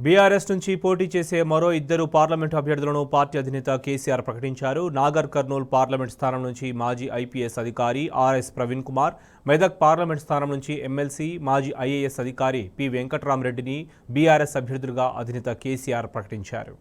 BRS నుంచి పోటీ చేసే మరో ఇద్దరు పార్లమెంట్ అభ్యర్థులను పార్టీ అధినేత కేసీఆర్ ప్రకటించారు. నాగర్ కర్నూల్ పార్లమెంట్ స్థానం నుంచి మాజీ ఐపీఎస్ అధికారి ఆర్ఎస్ ప్రవీణ్ కుమార్, మెదక్ పార్లమెంట్ స్థానం నుంచి ఎమ్మెల్సీ మాజీ ఐఏఎస్ అధికారి పి వెంకట్రామరెడ్డిని బీఆర్ఎస్ అభ్యర్థులుగా అధినేత కేసీఆర్ ప్రకటించారు.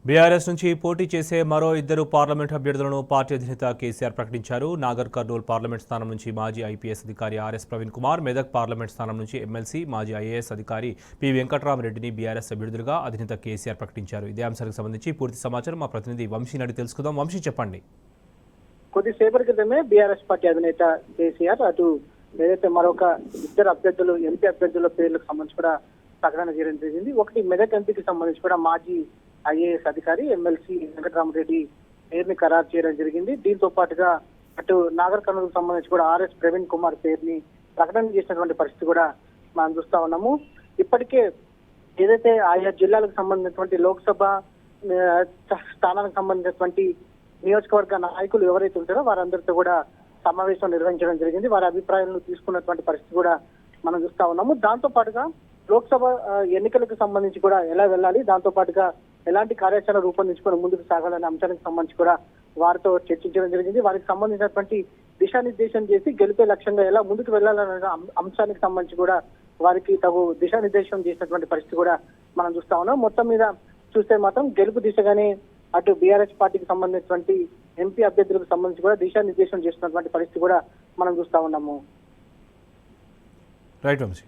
బీఆర్ఎస్ నుంచి పోటీ చేసే మరో ఇద్దరు పార్లమెంట్ అభ్యర్థులను పార్టీ అధినేత కేసీఆర్ ప్రకటించారు. నాగర్ కర్నూల్ పార్లమెంట్ స్థానం నుంచి మాజీ ఐపీఎస్ అధికారి ఆర్ఎస్ ప్రవీణ్ కుమార్, మెదక్ పార్లమెంట్ స్థానం నుంచి ఎమ్మెల్సీ మాజీ ఐఏఎస్ అధికారి పి వెంకట్రామరెడ్డిని బీఆర్ఎస్ అభ్యర్థులుగా అధినేత కేసీఆర్ ప్రకటించారు. ఇదే అంశానికి సంబంధించి పూర్తి సమాచారం మా ప్రతినిధి వంశీ నడి తెలుసుకుందాం. వంశీ, చెప్పండి. కొద్దిసేపటి క్రితమే బీఆర్ఎస్ పార్టీ అధినేత కేసీఆర్ అటు ఏదైతే మరొక ఇద్దరు అభ్యర్థులు ఎంపీ అభ్యర్థుల పేర్లకు సంబంధించి కూడా ప్రకటన చేయడం జరిగింది. ఒకటి మెదక్ ఎంపీకి సంబంధించి కూడా మాజీ ఐఏఎస్ అధికారి ఎమ్మెల్సీ వెంకటరామరెడ్డి పేరుని ఖరారు చేయడం జరిగింది. దీంతో పాటుగా అటు నాగర్ కర్నూలుకు సంబంధించి కూడా ఆర్ఎస్ ప్రవీణ్ కుమార్ పేరుని ప్రకటన చేసినటువంటి పరిస్థితి కూడా మనం చూస్తా ఉన్నాము. ఇప్పటికే ఏదైతే ఆయా జిల్లాలకు సంబంధించినటువంటి లోక్సభ స్థానానికి సంబంధించినటువంటి నియోజకవర్గ నాయకులు ఎవరైతే ఉంటారో వారందరితో కూడా సమావేశం నిర్వహించడం జరిగింది. వారి అభిప్రాయాలను తీసుకున్నటువంటి పరిస్థితి కూడా మనం చూస్తా ఉన్నాము. దాంతో పాటుగా లోక్సభ ఎన్నికలకు సంబంధించి కూడా ఎలా వెళ్ళాలి, దాంతో పాటుగా ఎలాంటి కార్యాచరణ రూపొందించుకొని ముందుకు సాగాలనే అంశానికి సంబంధించి కూడా వారితో చర్చించడం జరిగింది. వారికి సంబంధించినటువంటి దిశానిర్దేశం చేసి గెలిపే లక్ష్యంగా ఎలా ముందుకు వెళ్ళాలనే అంశానికి సంబంధించి కూడా వారికి తగు దిశానిర్దేశం చేసినటువంటి పరిస్థితి కూడా మనం చూస్తా ఉన్నాం. మొత్తం మీద చూస్తే మాత్రం గెలుపు దిశగానే అటు బీఆర్ఎస్ పార్టీకి సంబంధించినటువంటి ఎంపీ అభ్యర్థులకు సంబంధించి కూడా దిశానిర్దేశం చేసినటువంటి పరిస్థితి కూడా మనం చూస్తా ఉన్నాము. రైట్ వంశీ.